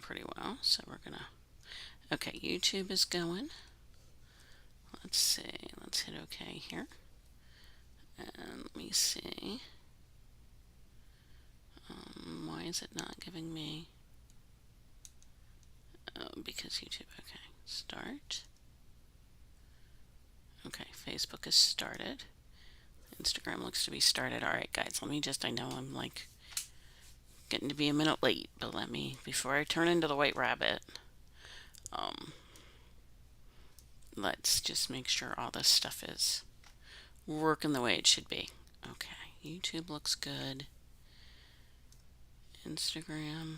pretty well. So we're gonna, okay, YouTube is going. Let's see, let's hit OK here. And let me see. Why is it not giving me? Oh, because YouTube, okay. Start. Okay, Facebook is started. Instagram looks to be started. All right, guys, let me just, I know I'm like getting to be a minute late, but let me, before I turn into the white rabbit, let's just make sure all this stuff is working the way it should be. Okay, YouTube looks good. Instagram.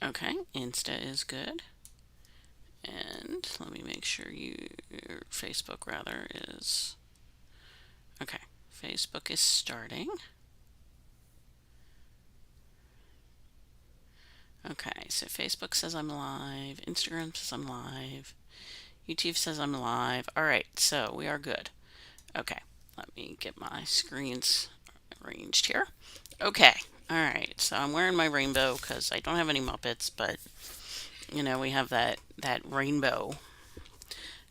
Okay, Insta is good. And let me make sure your Facebook rather is, okay, Facebook is starting. Okay, so Facebook says I'm live, Instagram says I'm live, YouTube says I'm live. All right, so we are good. Okay, let me get my screens arranged here. Okay, all right, so I'm wearing my rainbow because I don't have any Muppets, but you know, we have that rainbow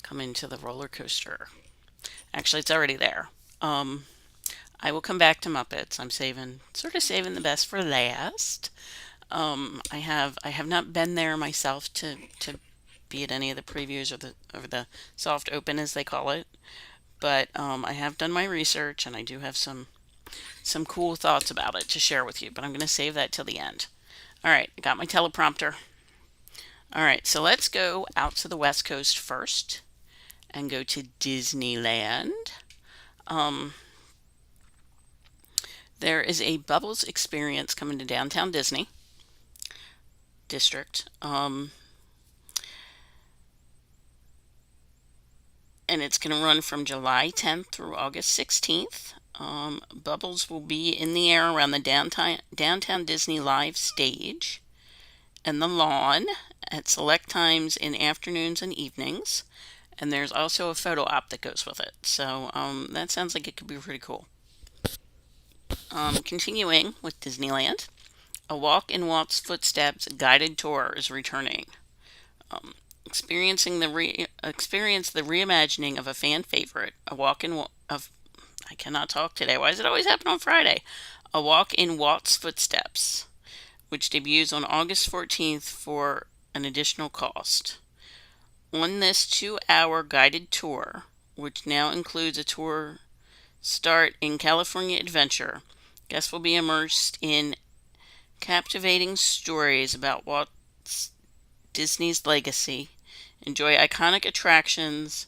coming to the roller coaster. Actually, it's already there. I will come back to Muppets. I'm sort of saving the best for last. I have not been there myself to be at any of the previews or the soft open as they call it, but I have done my research and I do have some cool thoughts about it to share with you. But I'm going to save that till the end. All right, I got my teleprompter. All right, so let's go out to the West Coast first and go to Disneyland. There is a Bubbles experience coming to downtown Disney district. And it's going to run from July 10th through August 16th. Bubbles will be in the air around the downtown Disney Live stage and the lawn at select times in afternoons and evenings. And there's also a photo op that goes with it. So that sounds like it could be pretty cool. Continuing with Disneyland, a Walk in Walt's Footsteps guided tour is returning. Experience the reimagining of a fan favorite, a walk in of I cannot talk today. Why does it always happen on Friday? A Walk in Walt's Footsteps, which debuts on August 14th for an additional cost. On this 2-hour guided tour, which now includes a tour start in California Adventure, guests will be immersed in captivating stories about Walt Disney's legacy, enjoy iconic attractions,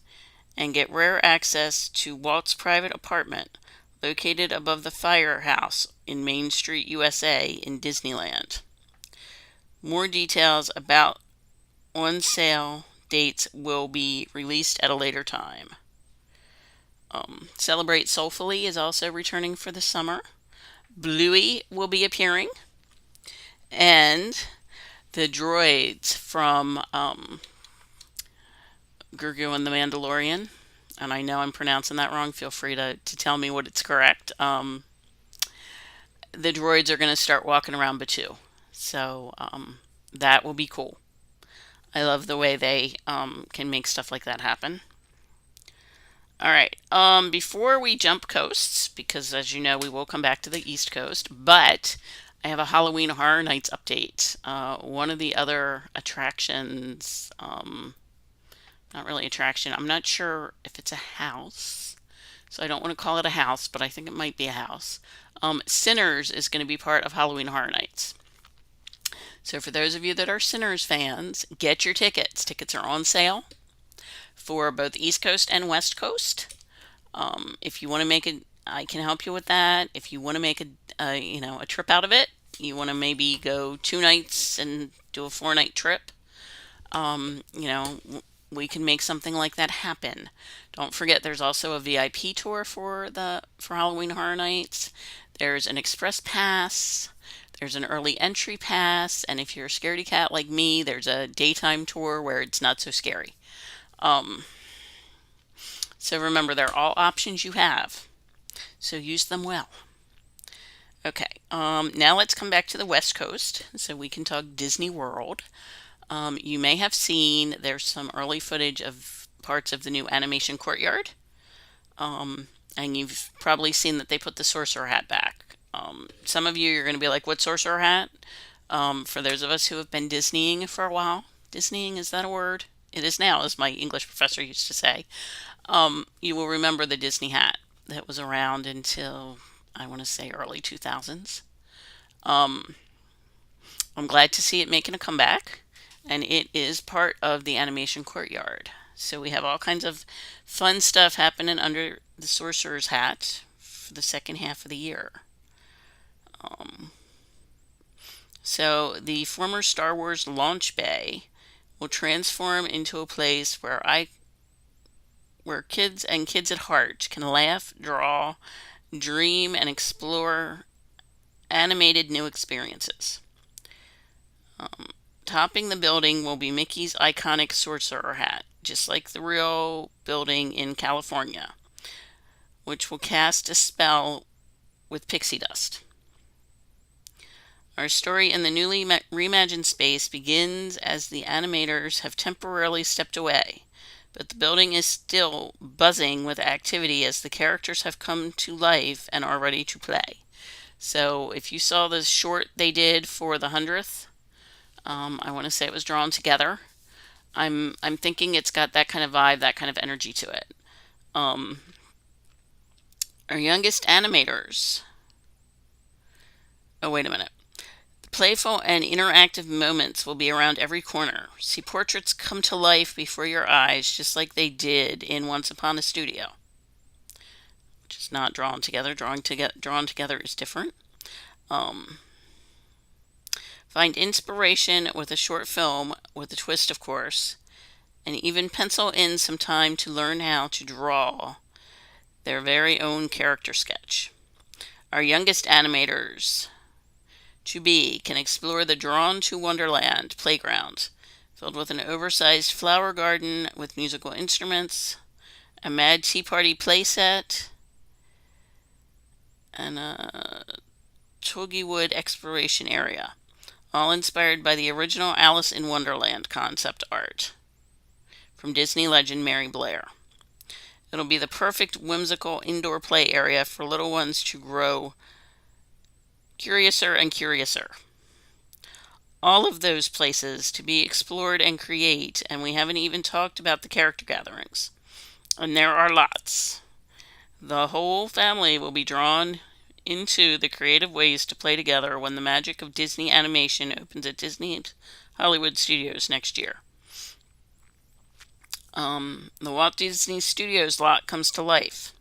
and get rare access to Walt's private apartment located above the Firehouse in Main Street, USA in Disneyland. More details about on sale dates will be released at a later time. Celebrate Soulfully is also returning for the summer. Bluey will be appearing. And the droids from Grogu and the Mandalorian, and I know I'm pronouncing that wrong. Feel free to tell me what it's correct. The droids are going to start walking around Batuu. So that will be cool. I love the way they can make stuff like that happen. All right. Before we jump coasts, because as you know, we will come back to the East Coast, but I have a Halloween Horror Nights update. One of the other attractions, not really attraction, I'm not sure if it's a house, so I don't want to call it a house, but I think it might be a house. Sinners is going to be part of Halloween Horror Nights. So for those of you that are Sinners fans, get your tickets. Tickets are on sale for both East Coast and West Coast. If you want to make it, I can help you with that. If you want to make a trip out of it, you want to maybe go 2 nights and do a 4-night trip. We can make something like that happen. Don't forget, there's also a VIP tour for Halloween Horror Nights. There's an express pass. There's an early entry pass, and if you're a scaredy cat like me, there's a daytime tour where it's not so scary. So remember, they're all options you have. So use them well. Okay, Now let's come back to the West Coast so we can talk Disney World. You may have seen there's some early footage of parts of the new animation courtyard. Um, and you've probably seen that they put the sorcerer hat back. Some of you are going to be like, what sorcerer hat? For those of us who have been Disneying for a while, Disneying, is that a word? It is now, as my English professor used to say. You will remember the Disney hat that was around until I want to say early 2000s. Um, I'm glad to see it making a comeback, and it is part of the animation courtyard. So we have all kinds of fun stuff happening under the sorcerer's hat for the second half of the year. Um, so the former Star Wars launch bay will transform into a place where kids at heart can laugh, draw, dream, and explore animated new experiences. Um, Topping the building will be Mickey's iconic sorcerer hat, just like the real building in California, which will cast a spell with pixie dust. Our story in the newly reimagined space begins as the animators have temporarily stepped away, but the building is still buzzing with activity as the characters have come to life and are ready to play. So if you saw the short they did for the 100th, I want to say it was Drawn Together. I'm thinking it's got that kind of vibe, that kind of energy to it. Um, our youngest animators. Oh, wait a minute. Playful and interactive moments will be around every corner. See portraits come to life before your eyes, just like they did in Once Upon a Studio, which is not drawn together. Drawn together is different. Um, Find inspiration with a short film with a twist, of course, and even pencil in some time to learn how to draw their very own character sketch. Our youngest animators to be can explore the Drawn to Wonderland playground, filled with an oversized flower garden with musical instruments, a Mad Tea Party playset, and a Toggywood exploration area, all inspired by the original Alice in Wonderland concept art from Disney legend Mary Blair. It'll be the perfect whimsical indoor play area for little ones to grow curiouser and curiouser. All of those places to be explored and create, and we haven't even talked about the character gatherings. And there are lots. The whole family will be drawn into the creative ways to play together when the magic of Disney animation opens at Disney Hollywood Studios next year. The Walt Disney Studios lot comes to life.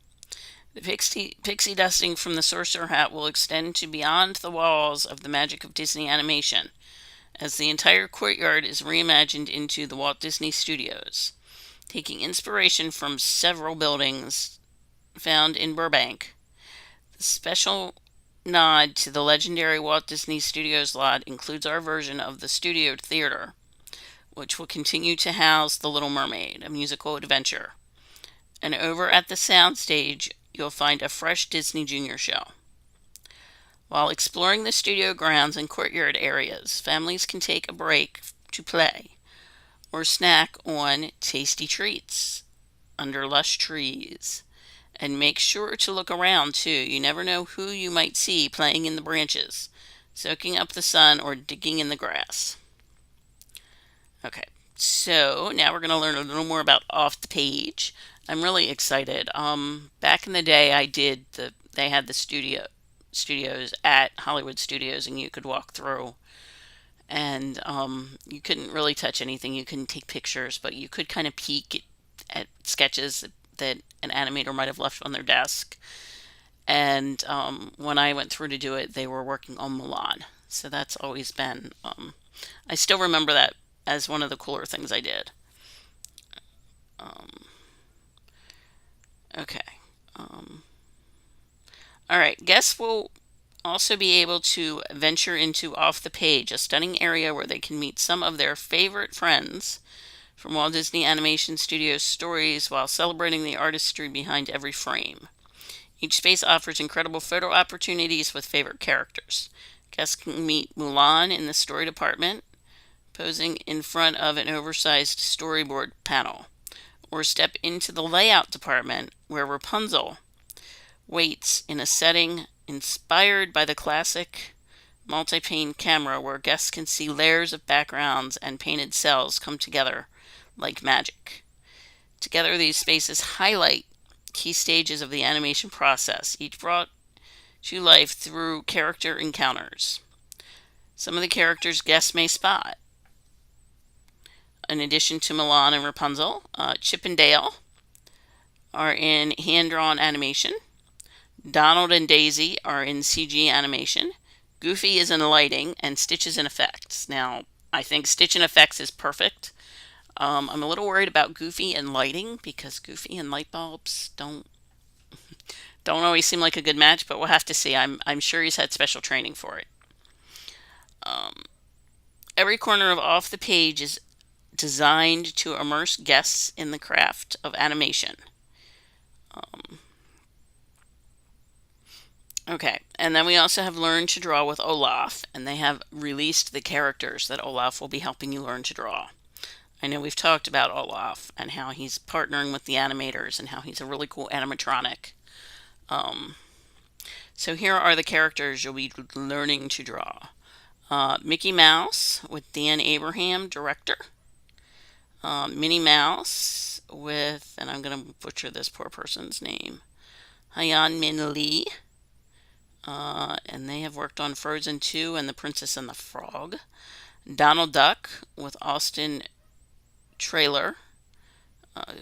The pixie dusting from the sorcerer hat will extend to beyond the walls of the magic of Disney animation, as the entire courtyard is reimagined into the Walt Disney Studios, taking inspiration from several buildings found in Burbank. The special nod to the legendary Walt Disney Studios lot includes our version of the Studio Theater, which will continue to house The Little Mermaid, a musical adventure. And over at the soundstage, you'll find a fresh Disney Junior show. While exploring the studio grounds and courtyard areas, families can take a break to play or snack on tasty treats under lush trees. And make sure to look around too. You never know who you might see playing in the branches, soaking up the sun, or digging in the grass. Okay, so now we're going to learn a little more about Off the Page. I'm really excited. Back in the day, they had the studios at Hollywood Studios, and you could walk through, and you couldn't really touch anything. You couldn't take pictures, but you could kind of peek at sketches that an animator might have left on their desk. And when I went through to do it, they were working on Milan. So that's always been, I still remember that as one of the cooler things I did. Okay. All right. Guests will also be able to venture into Off the Page, a stunning area where they can meet some of their favorite friends from Walt Disney Animation Studios stories while celebrating the artistry behind every frame. Each space offers incredible photo opportunities with favorite characters. Guests can meet Mulan in the story department, posing in front of an oversized storyboard panel, or step into the layout department where Rapunzel waits in a setting inspired by the classic multi-pane camera where guests can see layers of backgrounds and painted cells come together like magic. Together, these spaces highlight key stages of the animation process, each brought to life through character encounters. Some of the characters guests may spot, in addition to Milan and Rapunzel, Chip and Dale are in hand-drawn animation. Donald and Daisy are in CG animation. Goofy is in lighting, and Stitch is in effects. Now, I think Stitch in effects is perfect. I'm a little worried about Goofy and lighting because Goofy and light bulbs don't always seem like a good match, but we'll have to see. I'm sure he's had special training for it. Every corner of Off the Page is designed to immerse guests in the craft of animation. Okay, and then we also have Learn to Draw with Olaf, and they have released the characters that Olaf will be helping you learn to draw. I know we've talked about Olaf and how he's partnering with the animators and how he's a really cool animatronic. So here are the characters you'll be learning to draw. Mickey Mouse with Dan Abraham, director. Minnie Mouse with, and I'm going to butcher this poor person's name, Hyan Min Lee. And they have worked on Frozen 2 and The Princess and the Frog. Donald Duck with Austin Trailer,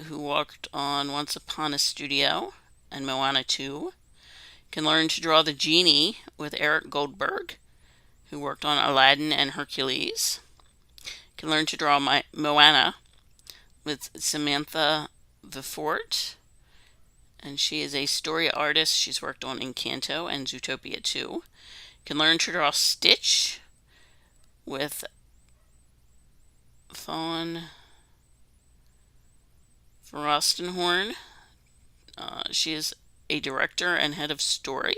who worked on Once Upon a Studio and Moana 2. Can learn to draw the genie with Eric Goldberg, who worked on Aladdin and Hercules. Can learn to draw Moana with Samantha Vifort, and she is a story artist. She's worked on Encanto and Zootopia 2. Can learn to draw Stitch with Fawn Frostenhorn. She is a director and head of story.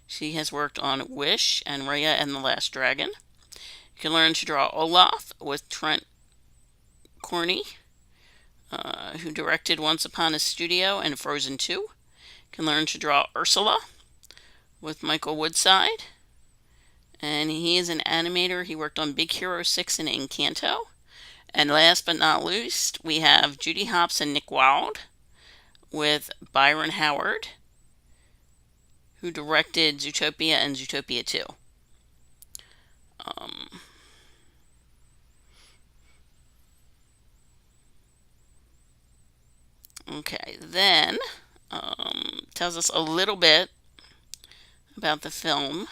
She has worked on Wish and Raya and the Last Dragon. You can learn to draw Olaf with Trent Corney, who directed Once Upon a Studio and Frozen 2. You can learn to draw Ursula with Michael Woodside, and he is an animator. He worked on Big Hero 6 and Encanto. And last but not least, we have Judy Hopps and Nick Wilde with Byron Howard, who directed Zootopia and Zootopia 2. Okay, then tells us a little bit about the film.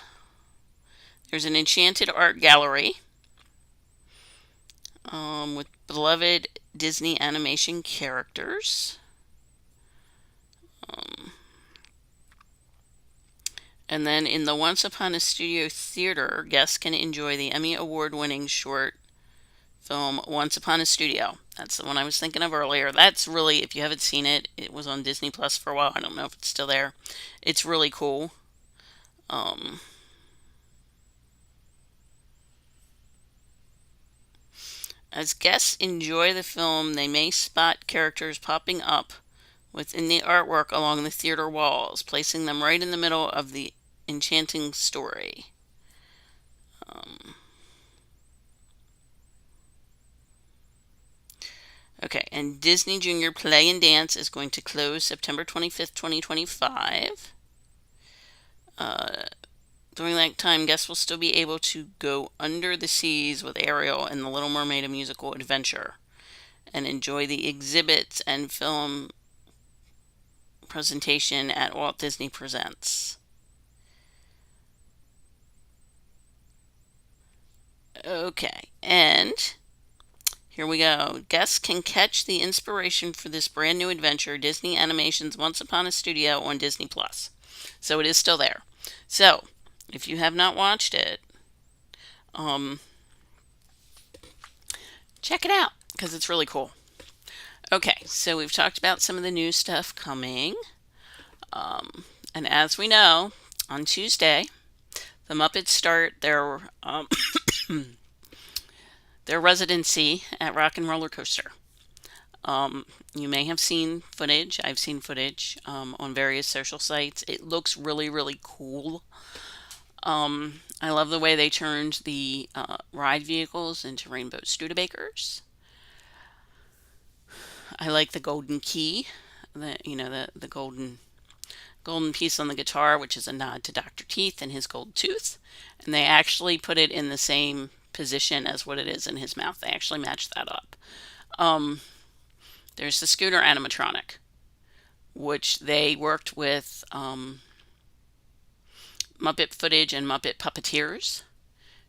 There's an enchanted art gallery with beloved Disney animation characters. And then in the Once Upon a Studio Theater, guests can enjoy the Emmy Award-winning short film Once Upon a Studio. That's the one I was thinking of earlier. That's really, if you haven't seen it, it was on Disney Plus for a while. I don't know if it's still there. It's really cool. As guests enjoy the film, they may spot characters popping up within the artwork along the theater walls, placing them right in the middle of the enchanting story. Okay, and Disney Junior Play and Dance is going to close September 25th, 2025. During that time, guests will still be able to go under the seas with Ariel in The Little Mermaid: A Musical Adventure and enjoy the exhibits and film presentation at Walt Disney Presents. Okay, and here we go. Guests can catch the inspiration for this brand new adventure, Disney Animation's Once Upon a Studio, on Disney Plus. So it is still there. So, if you have not watched it, check it out because it's really cool. Okay, so we've talked about some of the new stuff coming. And as we know, on Tuesday, the Muppets start their residency at Rock and Roller Coaster. You may have seen footage. I've seen footage on various social sites. It looks really, really cool. I love the way they turned the ride vehicles into rainbow Studebakers. I like the golden key, the golden piece on the guitar, which is a nod to Dr. Teeth and his gold tooth. And they actually put it in the same position as what it is in his mouth. They actually matched that up. Um, there's the scooter animatronic, which they worked with Muppet footage and Muppet puppeteers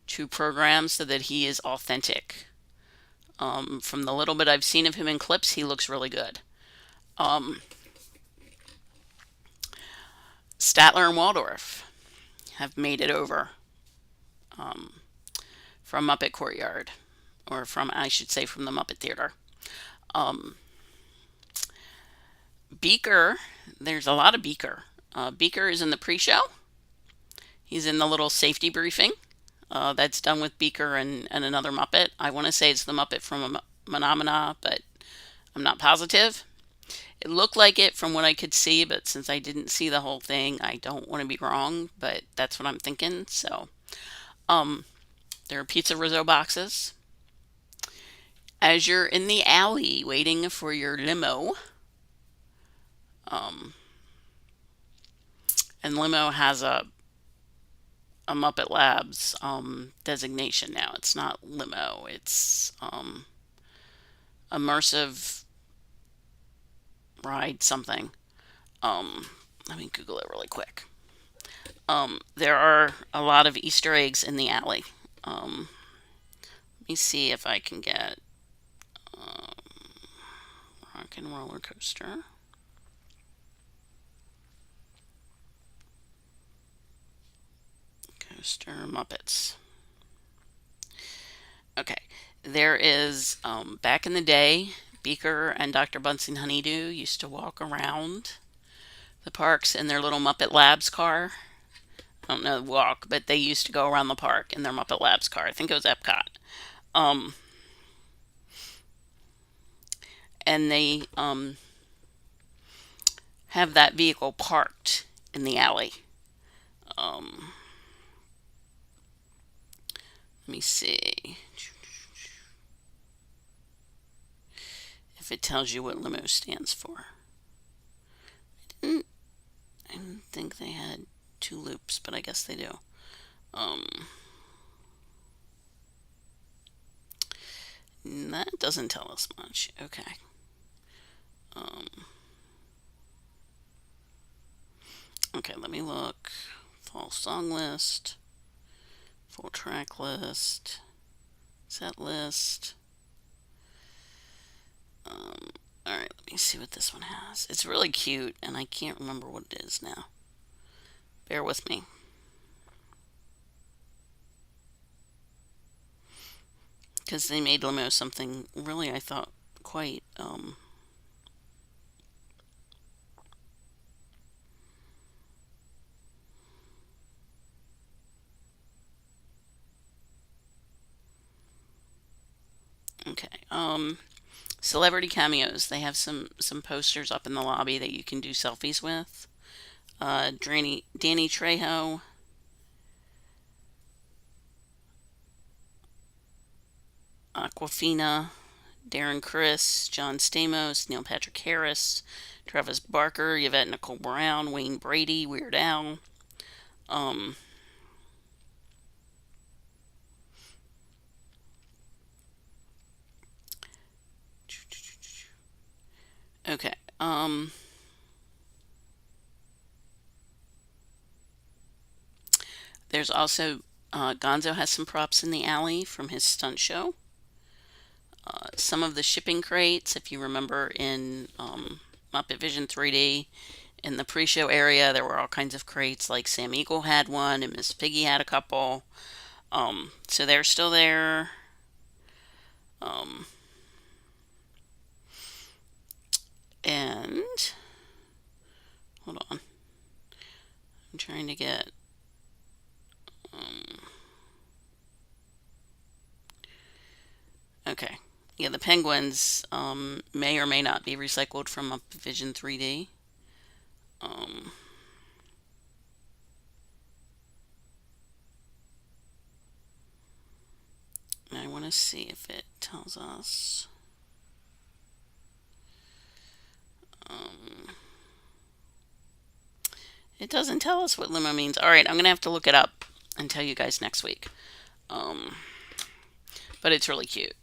to program so that he is authentic. From the little bit I've seen of him in clips, he looks really good. Um, Statler and Waldorf have made it over um, from Muppet Courtyard, or from, I should say, from the Muppet Theater. Um, Beaker, there's a lot of Beaker. Beaker is in the pre-show. He's in the little safety briefing that's done with Beaker and another Muppet. I want to say it's the Muppet from Phenomena, but I'm not positive. It looked like it from what I could see, but since I didn't see the whole thing, I don't want to be wrong, but that's what I'm thinking. So, um, there are pizza Rizzo boxes. As you're in the alley waiting for your limo, um, and limo has a Muppet Labs designation now. It's not limo. It's immersive ride something. Um, Let me Google it really quick. There are a lot of Easter eggs in the alley. Let me see if I can get um, Rock and Roller Coaster. Coaster Muppets. Okay, there is back in the day, Beaker and Dr. Bunsen Honeydew used to walk around the parks in their little Muppet Labs car. I don't know walk, but they used to go around the park in their Muppet Labs car. I think it was Epcot. Um, and they have that vehicle parked in the alley. Um, Let me see if it tells you what limo stands for. I didn't think they had two loops, but I guess they do. Um, that doesn't tell us much. Okay. Um, okay, let me look. Fall song list, full track list, set list. Alright, let me see what this one has. It's really cute, and I can't remember what it is now. Bear with me. Because they made limo something really, I thought, quite, okay. Celebrity cameos. They have some posters up in the lobby that you can do selfies with. Danny Trejo, Aquafina, Darren Criss, John Stamos, Neil Patrick Harris, Travis Barker, Yvette Nicole Brown, Wayne Brady, Weird Al. Um, okay. There's also Gonzo has some props in the alley from his stunt show. Some of the shipping crates, if you remember in Muppet Vision 3D, in the pre-show area, there were all kinds of crates. Like Sam Eagle had one, and Miss Piggy had a couple. So they're still there. Um, and hold on, I'm trying to get. Um, okay. Yeah, the penguins may or may not be recycled from Up Vision 3D. Um, I want to see if it tells us. Um, it doesn't tell us what limo means. All right, I'm gonna have to look it up and tell you guys next week. Um, but it's really cute.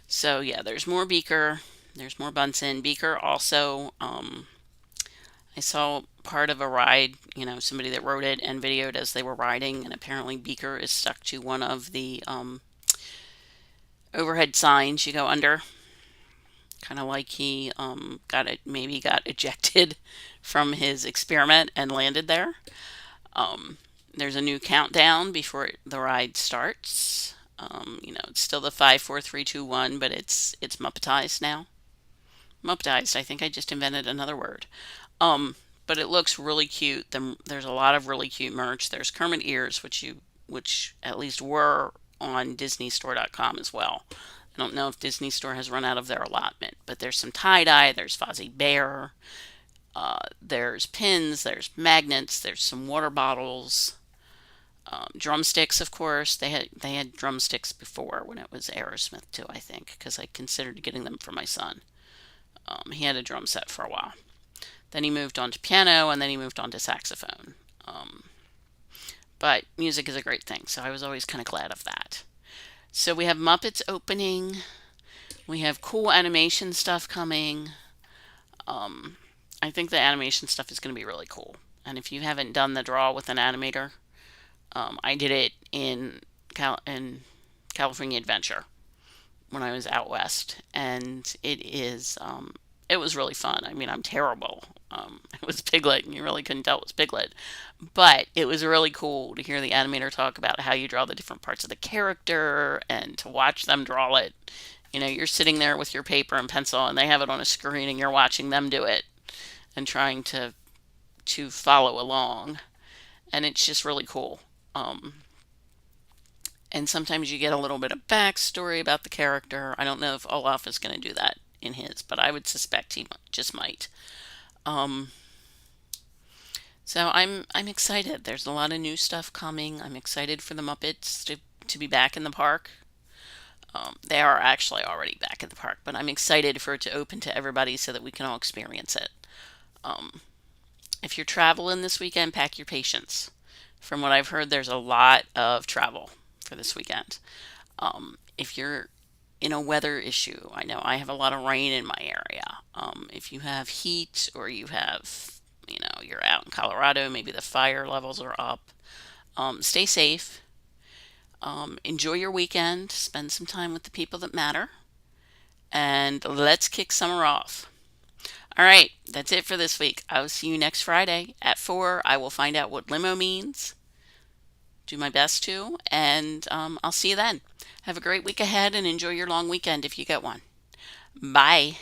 So yeah, there's more Beaker. There's more Bunsen. Beaker also. I saw part of a ride. Somebody that wrote it and videoed as they were riding, and apparently Beaker is stuck to one of the overhead signs you go under. Kind of like he maybe got ejected from his experiment and landed there. There's a new countdown before the ride starts. It's still the 5, 4, 3, 2, 1, but it's Muppetized now. Muppetized. I think I just invented another word. But it looks really cute. There's a lot of really cute merch. There's Kermit ears, which at least were on DisneyStore.com as well. I don't know if Disney Store has run out of their allotment, but there's some tie dye. There's Fozzie Bear. There's pins. There's magnets. There's some water bottles. Drumsticks, of course. They had drumsticks before when it was Aerosmith too, I think, because I considered getting them for my son. He had a drum set for a while. Then he moved on to piano, and then he moved on to saxophone. Um, but music is a great thing, so I was always kind of glad of that. So we have Muppets opening. We have cool animation stuff coming. Um, I think the animation stuff is going to be really cool. And if you haven't done the draw with an animator, I did it in California Adventure when I was out west, and it was really fun. I mean, I'm terrible. It was Piglet, and you really couldn't tell it was Piglet, but it was really cool to hear the animator talk about how you draw the different parts of the character and to watch them draw it. You're sitting there with your paper and pencil, and they have it on a screen, and you're watching them do it and trying to follow along, and it's just really cool. Um, and sometimes you get a little bit of backstory about the character. I don't know if Olaf is going to do that in his, but I would suspect he just might. Um, so I'm excited. There's a lot of new stuff coming. I'm excited for the Muppets to be back in the park. They are actually already back at the park, but I'm excited for it to open to everybody so that we can all experience it. Um, if you're traveling this weekend, pack your patience. From what I've heard, there's a lot of travel for this weekend. If you're in a weather issue, I know I have a lot of rain in my area. If you have heat or you're out in Colorado, maybe the fire levels are up. Stay safe. Enjoy your weekend. Spend some time with the people that matter. And let's kick summer off. All right, that's it for this week. I will see you next Friday at 4. I will find out what limo means. Do my best to. And I'll see you then. Have a great week ahead and enjoy your long weekend if you get one. Bye.